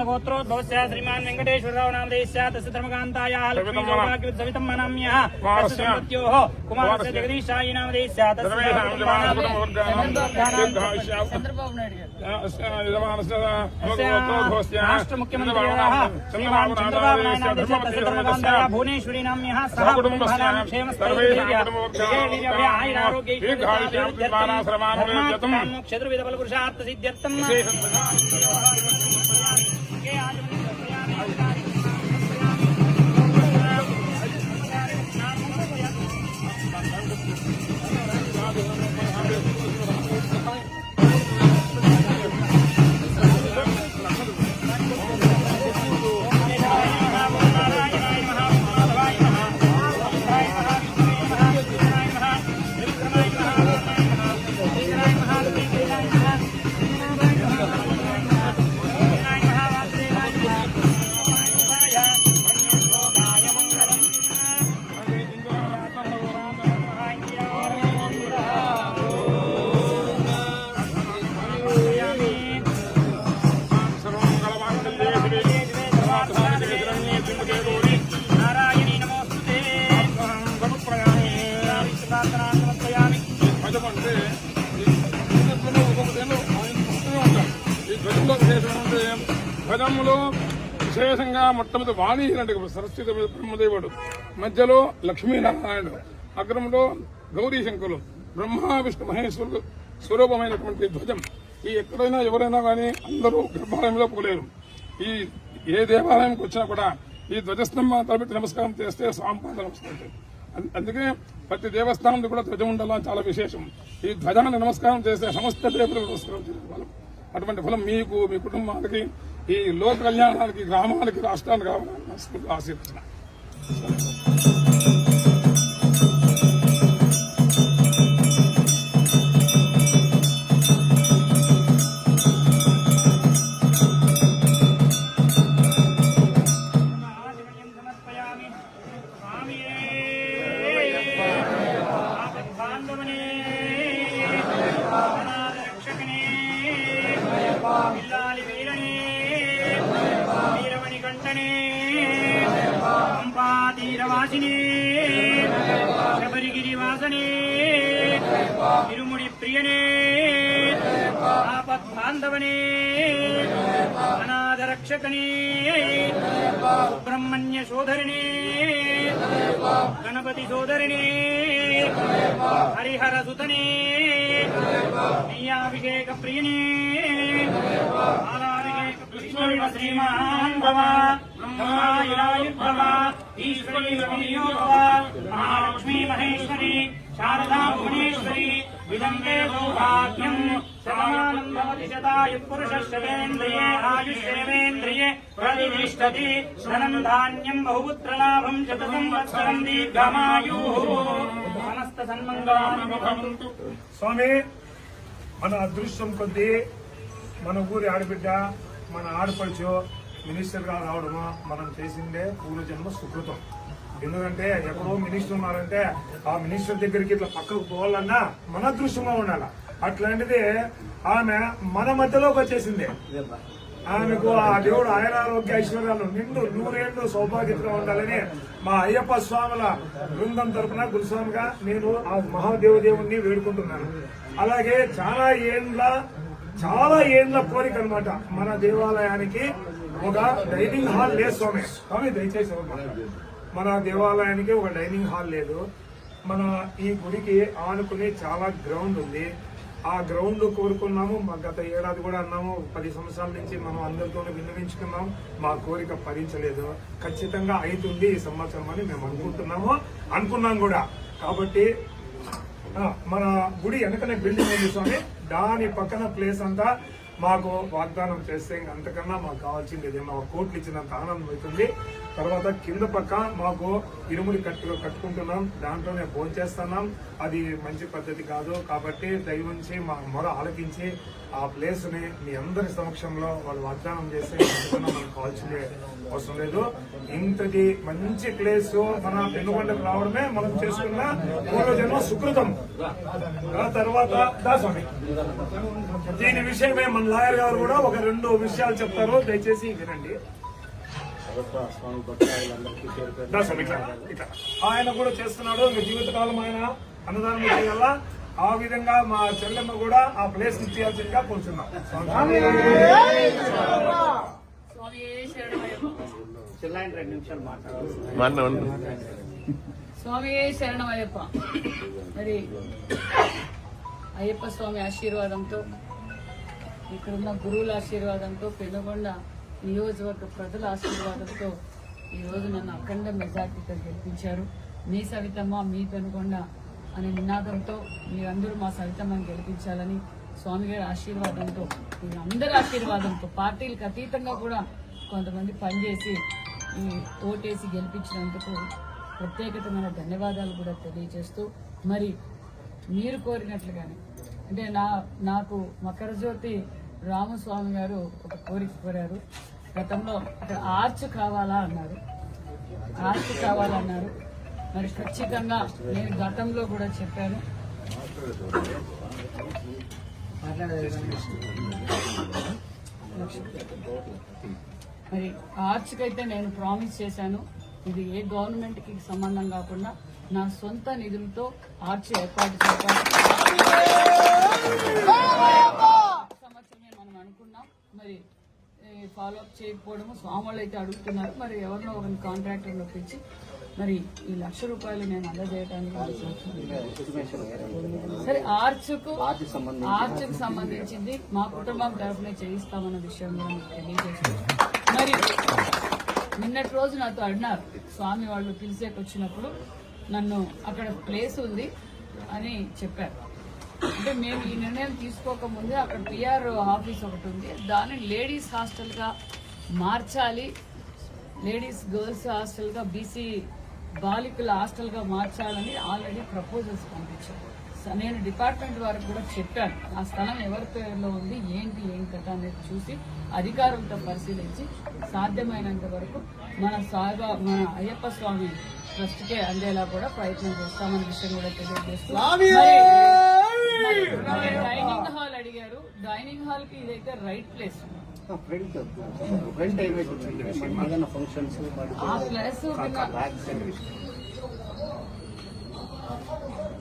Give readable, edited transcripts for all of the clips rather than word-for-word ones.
गोत्रोद्भवस्य श्रीमान वेंकटेश्वरराव नामधेयस्य तस्य धर्मकान्तायाः लक्ष्मीयोगाकृतसवितं मनाम्यः तस्य मृत्योः कुमारस्य जगदीशायि नामधेयस्य तस्य चन्द्रबाबु नायडु राष्ट्रमुख्यमन्त्रिणः श्रीमान चन्द्रबाबु नायडु तस्य धर्मकान्तायाः भुवनेश्वरी नाम्यः सह कुटुम्बानां क्षेमस्थैर्य आयुरारोग्यैः क्षेत्रविद बलपुरुषार्थ सिद्ध्यर्थं ధ్వజంలో విశేషంగా మొట్టమొదటి వాణి అంటే సరస్వతి బ్రహ్మదేవుడు, మధ్యలో లక్ష్మీనారాయణుడు, అగ్రంలో గౌరీ శంకరులు, బ్రహ్మ విష్ణు మహేశ్వరుడు స్వరూపమైనటువంటి ధ్వజం. ఈ ఎక్కడైనా ఎవరైనా కానీ అందరూ గర్భాలయంలో పోలేరు. ఈ ఏ దేవాలయంకి వచ్చినా కూడా ఈ ధ్వజస్తంభం తలపెట్టి నమస్కారం చేస్తే స్వామిపాద నమస్కారం. అందుకే ప్రతి దేవస్థానంలో కూడా ధ్వజం ఉండాలని చాలా విశేషం. ఈ ధ్వజాన్ని నమస్కారం చేస్తే సమస్త దేవతలకు నమస్కారం చేసే ఫలం. అటువంటి ఫలం మీకు, మీ కుటుంబానికి, ఈ లోక కళ్యాణానికి, గ్రామానికి, రాష్ట్రానికి కావాలని ఆశీర్వచన. శబరిగిరివాసనే ఇరుముడి ప్రియనే ఆపద్బాంధవనే అనాథ రక్షకనే సుబ్రహ్మణ్య సోదరినే గణపతి సోదరినే హరిహర సుతనే నీయాభిషేక ప్రియనే బాలాభిషేక ప్రియ శ్రీమాన్ భవ బ్రహ్మాయురాయుర్భవ ఈశ్వరీ రమణీయోభవ మహాలక్ష్మీ మహేశ్వరి శారదా భువనేశ్వరి విదంతే సౌభాగ్యం శతమానం భవతి శతాయు పురుషేంద్రియే ఆయుష్యేంద్రియే ప్రతిష్టతి ధనం ధాన్యం బహుపుత్రలాభం శత సంవత్సరం దీర్ఘమాయు సమస్త సన్మంగళాని భవంతు. స్వామి, మన అదృష్టం కొద్దీ మన ఊరి ఆడబిడ్డ, మన ఆడపడుచు మినిస్టర్ గా రావడము మనం చేసిందే పూర్వజన్మ సుకృతం. ఎందుకంటే ఎక్కడో మినిస్టర్ ఉన్నారంటే ఆ మినిస్టర్ దగ్గరికి ఇట్లా పక్కకు పోవాలన్నా మన అదృష్టంగా ఉండాలి. అట్లాంటిది ఆమె మన మధ్యలోకి వచ్చేసింది. ఆమెకు ఆ దేవుడు ఆయురారోగ్య ఐశ్వర్యాలు నిండు 100 ఏళ్ళు సౌభాగ్యంగా ఉండాలని మా అయ్యప్ప స్వాముల బృందం తరఫున గురుస్వామిగా నేను ఆ మహాదేవదేవుణ్ణి వేడుకుంటున్నాను. అలాగే చాలా ఏండ్ల కోరిక అనమాట. మన దేవాలయానికి ఒక డైనింగ్ హాల్ లేదు స్వామి దయచేసి మన దేవాలయానికి ఒక డైనింగ్ హాల్ లేదు. మన ఈ గుడికి ఆనుకుని చాలా గ్రౌండ్ ఉంది. ఆ గ్రౌండ్ కోరుకున్నాము. గత ఏడాది కూడా అన్నాము, 10 సంవత్సరాల నుంచి మనం అందరితో విన్నవించుకున్నాం. మా కోరిక ఫలించలేదు. ఖచ్చితంగా అవుతుంది ఈ సంవత్సరం అని మేము అనుకున్నాం కూడా. కాబట్టి మన గుడి వెనకనే బిల్డింగ్ ఉంది స్వామి, దాని పక్కన ప్లేస్ అంతా మాకు వాగ్దానం చేస్తే అంతకన్నా మాకు కావాల్సింది ఏదైనా 1 కోట్లు ఇచ్చినంత ఆనందం అవుతుంది. తర్వాత కింద పక్క మాకు ఇరుముడి కట్టుకుంటున్నాం, దాంట్లోనే భోంచేస్తున్నాం. అది మంచి పద్ధతి కాదు. కాబట్టి దయవుంచి మా మొర ఆలకించి ఆ ప్లేస్ ని మీ అందరి సమక్షంలో వాళ్ళు వాగ్దానం చేస్తే అంతకన్నా మనకు కావాల్సిందే అవసరం లేదు. ఇంతటి మంచి ప్లేస్ మన పెనుగొండకు రావడమే మనం చేసుకున్న పూర్వజన్మ సుకృతం. తర్వాత దాస్వామి దీని విషయమే మన లాయర్ గారు కూడా ఒక 2 విషయాలు చెప్తారు, దయచేసి వినండి. ఆయన కూడా చేస్తున్నాడు, మీ జీవితకాలం ఆయన అన్నదానం చేయాలా. ఆ విధంగా మా చెల్లెమ్మ కూడా ఆ ప్లేస్ ఇచ్చేయాల్సిందిగా కూర్చున్నాం. స్వామి శరణం అయ్యప్ప. మరి అయ్యప్ప స్వామి ఆశీర్వాదంతో, ఇక్కడున్న గురువుల ఆశీర్వాదంతో, పెనుగొండ నియోజకవర్గ ప్రజల ఆశీర్వాదంతో ఈరోజు నన్ను అఖండ మెజార్టీతో గెలిపించారు. మీ సవితమ్మ మీ పెనుగొండ అనే నినాదంతో మీరందరూ మా సవితమ్మని గెలిపించాలని స్వామి గారి ఆశీర్వాదంతో, అందరి ఆశీర్వాదంతో, పార్టీలకు అతీతంగా కూడా కొంతమంది పనిచేసి ఈ ఓటేసి గెలిపించినందుకు ప్రత్యేకమైన ధన్యవాదాలు కూడా తెలియజేస్తూ, మరి మీరు కోరినట్లుగానే అంటే నాకు మకరజ్యోతి రామస్వామి గారు ఒక కోరిక కోరారు. గతంలో ఇక్కడ ఆర్చ్ కావాలన్నారు. మరి ఖచ్చితంగా నేను గతంలో కూడా చెప్పాను. మరి ఆర్చ్కి అయితే నేను ప్రామిస్ చేశాను. ఇది ఏ గవర్నమెంట్ కి సంబంధం కాకుండా నా సొంత నిధులతో ఆర్చ్ ఏర్పాటు చేశాను. సంవత్సరమే మనం అనుకున్నాం. మరి ఫాలో అప్ చేయకపోవడము స్వాములు అయితే అడుగుతున్నారు. మరి ఎవరినో ఒకరిని కాంట్రాక్టర్ ఒప్పించి మరి ఈ ₹1,00,000 నేను అందజేయడానికి సరే ఆర్చ్కు సంబంధించింది మా కుటుంబం తరఫున చేయిస్తామన్న విషయం కూడా మీకు తెలియజేస్తున్నాను. మరి నిన్నటి రోజు నాతో అడినారు స్వామి వాళ్ళు పిలిచేకి వచ్చినప్పుడు నన్ను అక్కడ ప్లేస్ ఉంది అని చెప్పారు. అంటే మేము ఈ నిర్ణయం తీసుకోకముందే అక్కడ పిఆర్ ఆఫీస్ ఒకటి ఉంది, దాన్ని లేడీస్ హాస్టల్గా మార్చాలి, లేడీస్ గర్ల్స్ హాస్టల్గా బీసీ బాలికల హాస్టల్గా మార్చాలని ఆల్రెడీ ప్రపోజల్స్ పంపించారు. నేను డిపార్ట్మెంట్ వారికి కూడా చెప్పాను ఆ స్థలం ఎవరి పేరులో ఉంది ఏంటి ఏం కథ అనేది చూసి అధికారులతో పరిశీలించి సాధ్యమైనంత వరకు మన అయ్యప్ప స్వామి ట్రస్ట్కే అందేలా కూడా ప్రయత్నం చేస్తామన్న విషయం కూడా తెలియజేస్తున్నాం. డైనింగ్ హాల్ అడిగారు, డైనింగ్ హాల్ కి ఇదైతే రైట్ ప్లేస్. ఆ ప్లేస్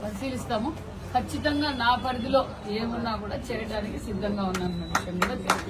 పరిశీలిస్తాము. ఖచ్చితంగా నా పరిధిలో ఏమున్నా కూడా చేయడానికి సిద్ధంగా ఉన్నాను విషయం కూడా తెలుసు.